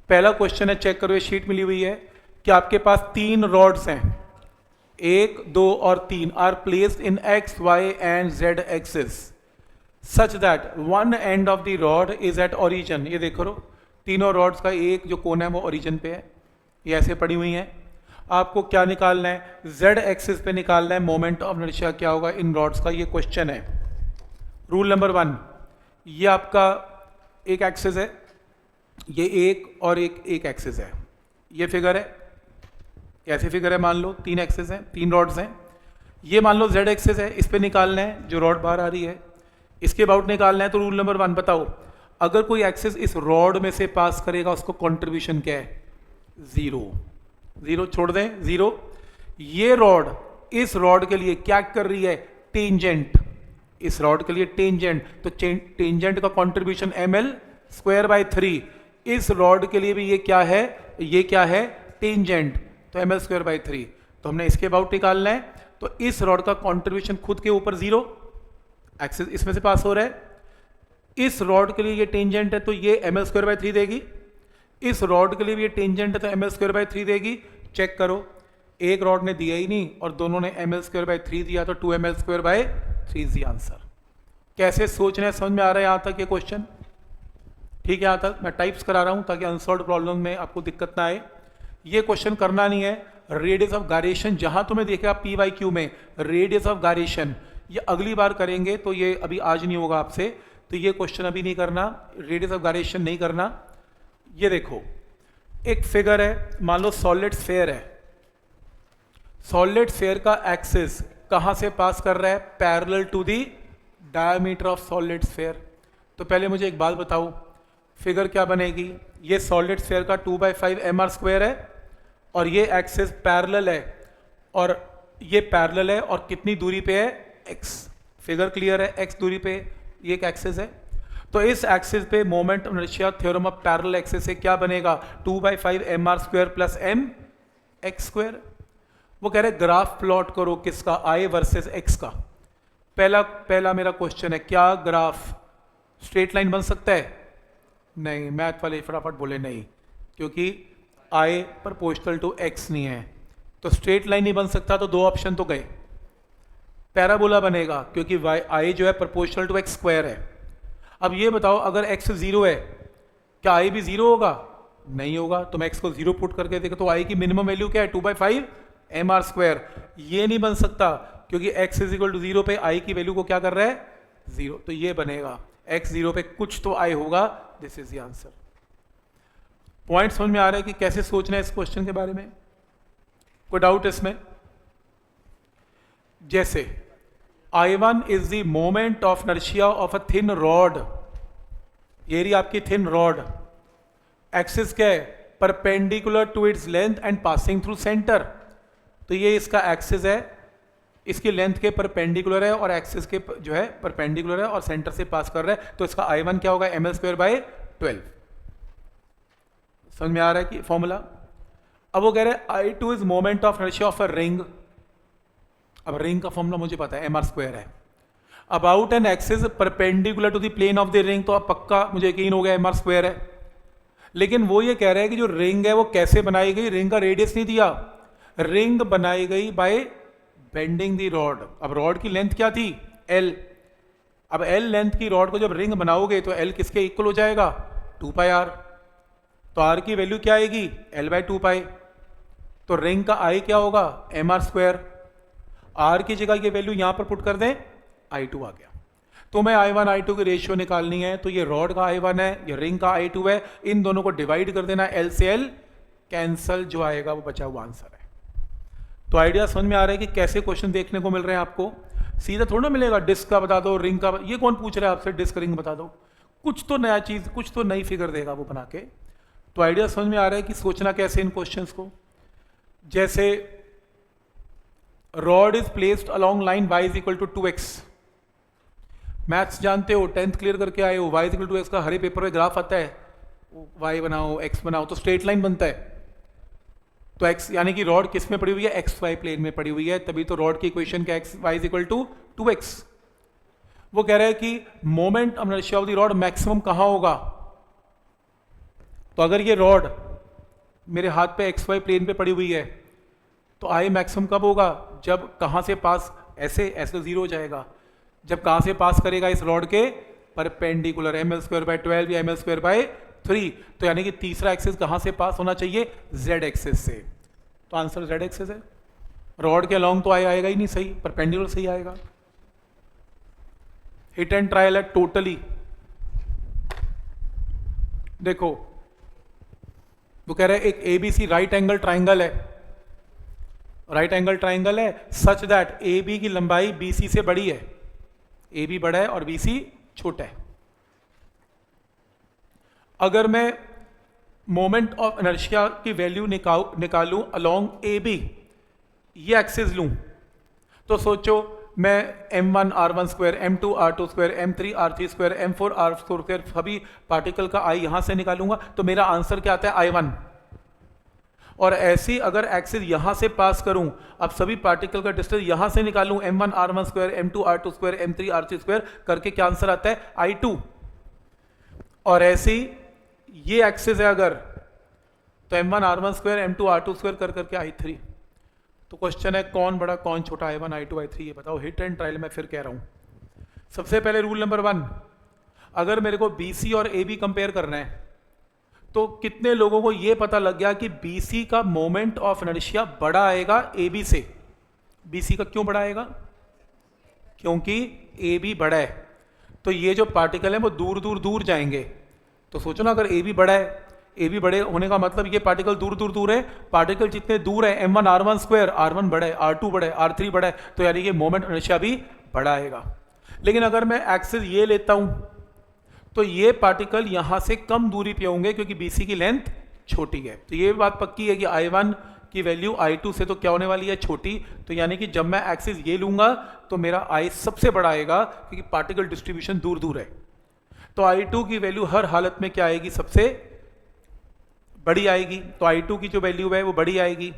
पहला क्वेश्चन है, चेक करो, ये शीट मिली हुई है कि आपके पास 3 रॉड्स हैं, 1, 2 और 3 are placed in X, Y and Z axis such that one end of the rod is at origin. ये देखो रो, तीनों रॉड्स का एक जो कोना है वो ओरिजिन पे है, ये ऐसे पड़ी हुई हैं। आपको क्या निकालना है, जेड एक्सिस पे निकालना है मोमेंट ऑफ इनर्शिया क्या होगा इन रॉड्स का, ये क्वेश्चन है। रूल नंबर 1, ये आपका एक एक्सिस है, ये एक और एक एक्सिस है, ये फिगर है, कैसे फिगर है, मान लो 3 एक्सिस हैं, 3 रॉड्स हैं, ये मान लो जेड एक्सिस है, इस पे निकालना है जो रॉड बाहर आ रही है, इसके अबाउट निकालना है। तो रूल नंबर 1 बताओ, अगर कोई एक्सिस इस रॉड में से पास करेगा उसको कंट्रीब्यूशन क्या है, 0। 0 छोड़ दें, 0। ये रॉड इस रॉड के लिए क्या कर रही है, टेंजेंट, इस रॉड के लिए टेंजेंट, तो टेंजेंट का कंट्रीब्यूशन ml²/3। इस रॉड के लिए भी ये क्या है, ये क्या है, टेंजेंट, तो ml²/3। तो हमने इसके अबाउट निकालना है, तो इस रॉड का कंट्रीब्यूशन खुद के ऊपर 0, एक्सिस इसमें से पास हो रहा है, इस रॉड के लिए ये टेंजेंट है तो ये ml²/3 देगी, इस रॉड के लिए भी ये टेंजेंट है तो ml²/3 देगी। चेक करो, एक रॉड ने दिया ही नहीं और दोनों ने ml²/3 दिया, तो 2ml²/3 इज द आंसर। कैसे सोचना है, समझ में आ रहा है यहाँ तक ये क्वेश्चन? ठीक है, यहाँ तक मैं टाइप्स करा रहा हूँ ताकि अनसॉल्व प्रॉब्लम में आपको दिक्कत ना आए। ये क्वेश्चन करना नहीं है, रेडियस ऑफ गायरेशन जहाँ तुम्हें देखेगा PYQ में रेडियस ऑफ गायरेशन, ये अगली बार करेंगे, तो ये अभी आज नहीं होगा आपसे, तो ये क्वेश्चन अभी नहीं करना, रेडियस ऑफ गायरेशन नहीं करना। ये देखो, एक फिगर है, मान लो सॉलिड स्फीयर है, सॉलिड स्फीयर का एक्सिस कहां से पास कर रहा है, parallel to the diameter of solid sphere. तो पहले मुझे एक बात बताओ, फिगर क्या बनेगी, ये सॉलिड स्फीयर का 2/5 mr² है और ये एक्सिस पैरेलल है, और ये पैरेलल है और कितनी दूरी पे है, x। फिगर क्लियर है, x दूरी पे ये एक एक्सिस है, तो इस एक्सिस पे moment of inertia theorem of parallel axis से क्या बनेगा, 2/5 mr² प्लस mx²। वो कह रहे ग्राफ प्लॉट करो किसका, I वर्सेस x का। पहला मेरा क्वेश्चन है, क्या ग्राफ स्ट्रेट लाइन बन सकता है? नहीं, मैथ वाले फटाफट बोले नहीं, क्योंकि I प्रोपोर्शनल टू x नहीं है, तो स्ट्रेट लाइन नहीं बन सकता, तो 2 ऑप्शन तो गए। पैराबोला बनेगा क्योंकि I जो है प्रोपोर्शनल टू x² है। अब ये बताओ, अगर x 0 है, क्या I भी 0 होगा? नहीं होगा, तो मैं x को 0 पुट करके देखो, तो I की मिनिमम वैल्यू क्या है, 2/5 mr²। ये नहीं बन सकता क्योंकि x = 0 पे I की वैल्यू को क्या कर रहा है, 0, तो ये बनेगा x 0 पे कुछ तो I होगा, this is the answer. Point समझ में आ रहा है कि कैसे सोचना है इस क्वेश्चन के बारे में? कोई डाउट इसमें? जैसे I1 is the moment of inertia of a thin rod, ये रही आपकी थिन रॉड, एक्सिस क्या है, perpendicular to its length and passing through centre, तो ये इसका एक्सिस है, इसकी लेंथ के परपेंडिकुलर है और एक्सिस के जो है परपेंडिकुलर है और सेंटर से पास कर रहा है, तो इसका I1 क्या होगा, ml²/12। समझ में आ रहा है कि फॉर्मूला? अब वो कह रहे हैं I2 is moment of inertia of a ring. अब रिंग का फॉर्मूला मुझे पता है, mr² है, about an axis perpendicular to the plane of the ring, तो अब पक्का मुझे यकीन हो गया mr² है। लेकिन वो ये कह रहे हैं कि जो रिंग है वो कैसे बनाई गई, रिंग का रेडियस नहीं दिया, रिंग बनाई गई बाय बेंडिंग दी रॉड। अब रॉड की लेंथ क्या थी, L। अब L लेंथ की रॉड को जब रिंग बनाओगे तो L किसके इक्वल हो जाएगा, 2πr, तो R की वैल्यू क्या आएगी, L/2π, तो रिंग का I क्या होगा, mr²। R की जगह ये वैल्यू यहां पर पुट कर दें, I2 आ गया। तो मैं I1 I2 की रेशियो निकालनी है, तो ये रॉड का I1 है, ये रिंग का I2 है, इन दोनों को डिवाइड कर देना, L से L कैंसल, जो आएगा वो बचा हुआ आंसर है। तो आइडिया समझ में आ रहा है कि कैसे क्वेश्चन देखने को मिल रहे हैं आपको? सीधा थोड़ा ना मिलेगा डिस्क का बता दो, रिंग का, ये कौन पूछ रहा है आपसे डिस्क रिंग बता दो, कुछ तो नया चीज, कुछ तो नई फिगर देगा वो बना के। तो आइडिया समझ में आ रहा है कि सोचना कैसे इन क्वेश्चंस को। जैसे rod is placed along line y = 2x, maths जानते हो, 10th क्लियर करके आए हो, y = 2x का हरे पेपर में ग्राफ आता है, y बनाओ x बनाओ तो स्ट्रेट लाइन बनता है, तो x यानी कि रॉड किस में पड़ी हुई है, xy प्लेन में पड़ी हुई है, तभी तो रॉड की इक्वेशन क्या y = 2x। वो कह रहा है कि moment of inertia of the rod maximum कहां होगा, तो अगर ये रॉड मेरे हाथ पे एक्स वाई प्लेन पे पड़ी हुई है तो आई मैक्सिमम कब होगा, जब कहाँ से पास, ऐसे ऐसे तो जीरो हो जाएगा, जब कहाँ से पास करेगा, इस रॉड के परपेंडिकुलर, ml² / 12 या ml²/3। तो यानी कि तीसरा एक्सिस कहाँ से पास होना चाहिए, z एक्सिस से। तो आंसर z एक्सिस है। रॉड के अलॉन्ग तो आएगा ही नहीं सही, परपेंडिकुलर सही आएगा। हिट एंड ट्रायल है टोटली। देखो वो कह रहा है एक ABC राइट एंगल ट्राइंगल है, राइट एंगल ट्राइंगल है सच दैट AB की लंबाई BC से बड़ी है, AB बड़ा है और BC छोटा है। अगर मैं मोमेंट ऑफ इनर्शिया की वैल्यू निकालूं अलोंग AB, ये एक्सिस लूं, तो सोचो मैं m1 r1², m2 r2², m3 r3², m4 r4² सभी पार्टिकल का I यहां से निकालूंगा, तो मेरा आंसर क्या आता है, I1। और ऐसी अगर एक्सिस यहां से पास करूं, अब सभी पार्टिकल का डिस्टेंस यहां से निकालूं, m1 r1², m2 r2², m3 r3² करके क्या आंसर आता है, I2। और ऐसी ये एक्सिस है अगर, तो m1 r1², m2 r2² कर करके I3। तो क्वेश्चन है कौन बड़ा कौन छोटा, I1 I2 I3, ये बताओ। हिट एंड ट्रायल में फिर कह रहा हूं। सबसे पहले रूल नंबर 1, अगर मेरे को BC और AB कंपेयर करना है तो कितने लोगों को यह पता लग गया कि BC का मोमेंट ऑफ इनर्शिया बड़ा आएगा AB से। BC का क्यों बड़ा आएगा, क्योंकि AB बड़ा है, तो ये जो पार्टिकल है वो दूर दूर दूर जाएंगे। तो सोचो ना, अगर AB बड़ा है, AB बड़े होने का मतलब ये पार्टिकल दूर दूर दूर है, पार्टिकल जितने दूर है m1 r1², r1 बड़ा है, r2 बड़ा है, r3 बड़ा है, तो यानी कि मोमेंट इनर्शिया भी बड़ा आएगा। लेकिन अगर मैं एक्सिस ये लेता हूं तो ये पार्टिकल यहां से कम दूरी पे होंगे क्योंकि BC की लेंथ छोटी है। तो ये बात पक्की है कि I1 की वैल्यू I2 से तो क्या होने वाली है, छोटी। तो यानी कि जब मैं एक्सिस ये लूंगा तो मेरा I सबसे बड़ा आएगा क्योंकि पार्टिकल डिस्ट्रीब्यूशन दूर दूर है। तो I2 की वैल्यू हर हालत में क्या आएगी, सबसे बड़ी आएगी। तो I2 की जो वैल्यू है वो बड़ी आएगी,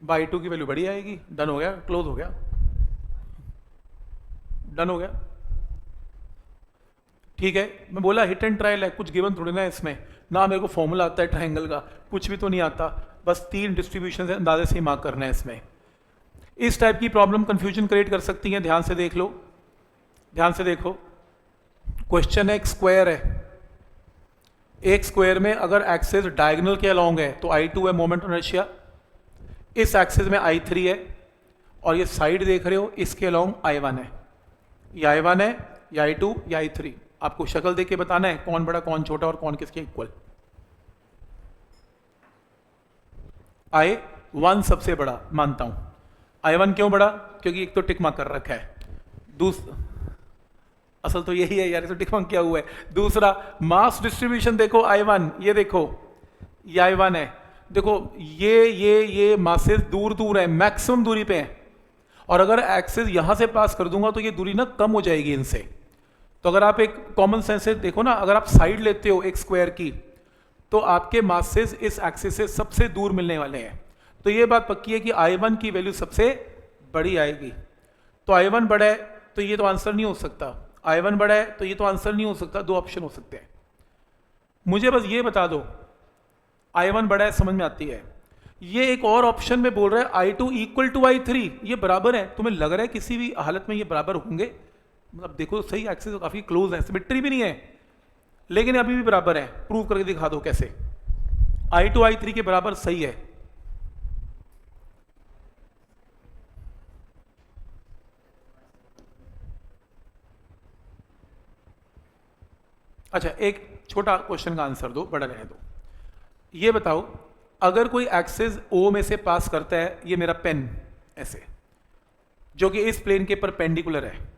I2 की वैल्यू बड़ी आएगी। डन हो गया, क्लोज हो गया, डन हो गया। ठीक है, मैं बोला हिट एंड ट्रायल है, कुछ गिवन थोड़ी ना है इसमें, ना मेरे को फॉर्मूला आता है ट्रायंगल का, कुछ भी तो नहीं आता, बस 3 डिस्ट्रीब्यूशन से अंदाजे से ही मार्क करना है इसमें। इस टाइप की प्रॉब्लम कंफ्यूजन क्रिएट कर सकती है, ध्यान से देख लो, ध्यान से देखो। क्वेश्चन है एक स्क्वायर है, एक स्क्वायर में अगर एक्सिस डायगोनल के अलोंग है तो I2 है मोमेंट इनर्शिया, इस एक्सिस में I3 है, और ये साइड देख रहे हो इसके अलोंग I1 है। या I1 है या I2 या I3, आपको शक्ल देख के बताना है कौन बड़ा कौन छोटा और कौन किसके इक्वल। I1 सबसे बड़ा मानता हूं। I1 क्यों बड़ा, क्योंकि एक तो टिक मार्क कर रखा है, असल तो यही है यार, तो टिक मार्क किया हुआ है। दूसरा मास डिस्ट्रीब्यूशन देखो, I1 ये देखो, ये I1 है, देखो ये मासेस दूर दूर है, मैक्सिमम दूरी पे हैं, और अगर एक्सिस यहां से पास कर दूंगा तो ये दूरी ना कम हो जाएगी इनसे। तो अगर आप एक कॉमन सेंस से देखो ना, अगर आप साइड लेते हो एक स्क्वायर की तो आपके मासेस इस एक्सिस से सबसे दूर मिलने वाले हैं। तो ये बात पक्की है कि I1 की वैल्यू सबसे बड़ी आएगी। तो I1 बड़ा है तो ये तो आंसर नहीं हो सकता, I1 बड़ा है तो ये तो आंसर नहीं हो सकता। 2 ऑप्शन हो सकते हैं। मुझे बस ये बता दो I1 बड़ा है, समझ में आती है। ये एक और ऑप्शन में बोल रहा है I2 इक्वल टू I3, ये बराबर है। तुम्हें लग रहा है किसी भी हालत में ये बराबर होंगे, मतलब देखो सही, एक्सिस काफी क्लोज है, सिमेट्री भी नहीं है, लेकिन अभी भी बराबर है। प्रूव करके दिखा दो कैसे I2 I3 के बराबर सही है। अच्छा, एक छोटा क्वेश्चन का आंसर दो, बड़ा रहने दो। ये बताओ, अगर कोई एक्सिस O में से पास करता है, ये मेरा पेन ऐसे, जो कि इस प्लेन के परपेंडिकुलर है,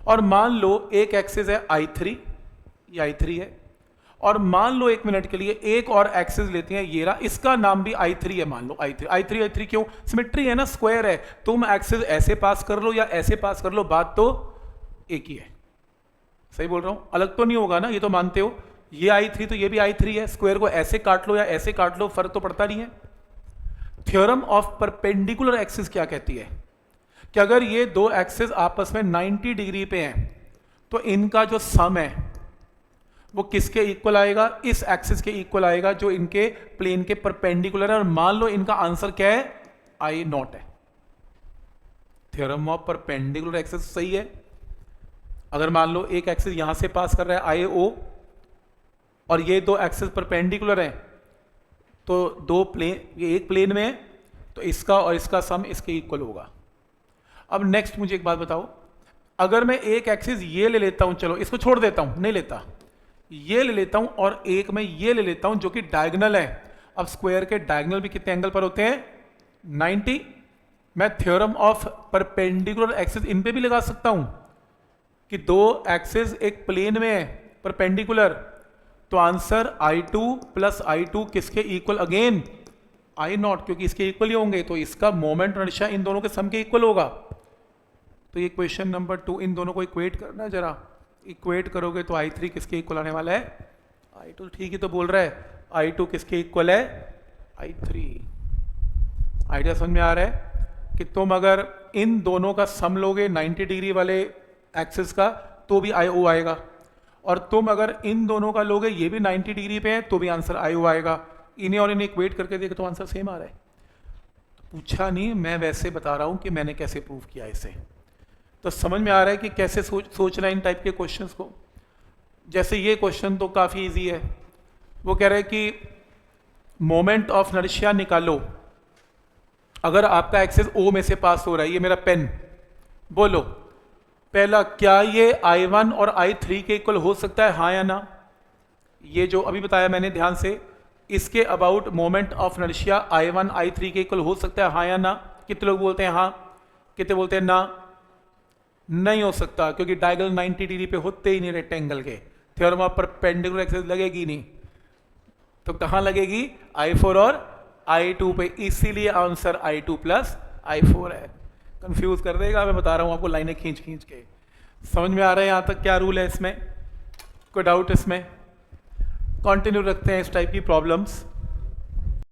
और मान लो एक एक्सिस है I3, ये I3 है, और मान लो एक मिनट के लिए एक और एक्सिस लेते हैं, ये रहा, इसका नाम भी I3 है, मान लो I3 क्यों, सिमेट्री है ना, स्क्वायर है। तुम एक्सिस ऐसे पास कर लो या ऐसे पास कर लो, बात तो एक ही है। सही बोल रहा हूं, अलग तो नहीं होगा ना, ये तो मानते हो। ये I3 तो ये भी I3 है, स्क्वायर को ऐसे काट लो या ऐसे काट लो, फर्क तो पड़ता नहीं है। थ्योरम ऑफ परपेंडिकुलर एक्सिस क्या कहती है कि अगर ये 2 एक्सिस आपस में 90 डिग्री पे हैं तो इनका जो सम है वो किसके इक्वल आएगा, इस एक्सिस के इक्वल आएगा जो इनके प्लेन के परपेंडिकुलर है। और मान लो इनका आंसर क्या है, आई नॉट है। थ्योरम ऑफ परपेंडिकुलर एक्सिस सही है। अगर मान लो एक एक्सिस यहां से पास कर रहा है आई ओ, और ये दो एक्सिस परपेंडिकुलर हैं, तो दो प्लेन, ये एक प्लेन में है, तो इसका और इसका सम इसके इक्वल होगा। अब नेक्स्ट मुझे एक बात बताओ, अगर मैं एक एक्सिस ये ले लेता हूं, चलो इसको छोड़ देता हूं, नहीं लेता, ये ले लेता हूं, और एक मैं ये ले लेता हूं जो कि डायगोनल है। अब स्क्वायर के डायगोनल भी कितने एंगल पर होते हैं, 90। मैं थ्योरम ऑफ परपेंडिकुलर एक्सिस इन पे भी लगा सकता हूं कि दो एक्सिस एक प्लेन में है परपेंडिकुलर, तो आंसर I2 प्लस I2 किसके इक्वल, अगेन I नॉट, क्योंकि इसके इक्वल ही होंगे, तो इसका मोमेंट इनर्शिया इन दोनों के सम के इक्वल होगा। तो ये क्वेश्चन नंबर 2, इन दोनों को इक्वेट करना, जरा इक्वेट करोगे तो I3 किसके इक्वल आने वाला है, I2। ठीक ही तो बोल रहा है, I2 किसके इक्वल है, I3। आइडिया समझ में आ रहा है कि तुम अगर इन दोनों का सम लोगे 90 डिग्री वाले एक्सिस का, तो भी IO आएगा, और तुम अगर इन दोनों का लोगे, ये भी 90 डिग्री पे है, तो भी आंसर IO आएगा। इन्हें और इन्हें इक्वेट करके देखो तो आंसर सेम आ रहा है। तो पूछा नहीं, मैं वैसे बता रहा हूं कि मैंने कैसे प्रूव किया इसे। तो समझ में आ रहा है कि कैसे सोचना इन टाइप के क्वेश्चंस को। जैसे ये क्वेश्चन तो काफ़ी इजी है, वो कह रहे हैं कि मोमेंट ऑफ इनर्शिया निकालो अगर आपका एक्सिस O में से पास हो रहा है। ये मेरा पेन, बोलो पहला, क्या ये I1 और I3 के इक्वल हो सकता है, हाँ या ना। ये जो अभी बताया मैंने ध्यान से, इसके about moment of inertia I1 I3 के इक्वल हो सकता है, हाँ या ना। कितने लोग बोलते हैं हाँ, कितने बोलते हैं ना। नहीं हो सकता, क्योंकि डायगोनल 90 डिग्री पे होते ही नहीं रेक्टेंगल के, थ्योरम ऑफ परपेंडिकुलर एक्सिस लगेगी नहीं। तो कहाँ लगेगी, I4 और I2 पे, इसीलिए आंसर I2 प्लस I4 है। कंफ्यूज कर देगा, मैं बता रहा हूँ आपको लाइनें खींच खींच के। समझ में आ रहा है यहाँ तक क्या रूल है इसमें, कोई डाउट इसमें। कंटिन्यू रखते हैं इस टाइप की प्रॉब्लम्स।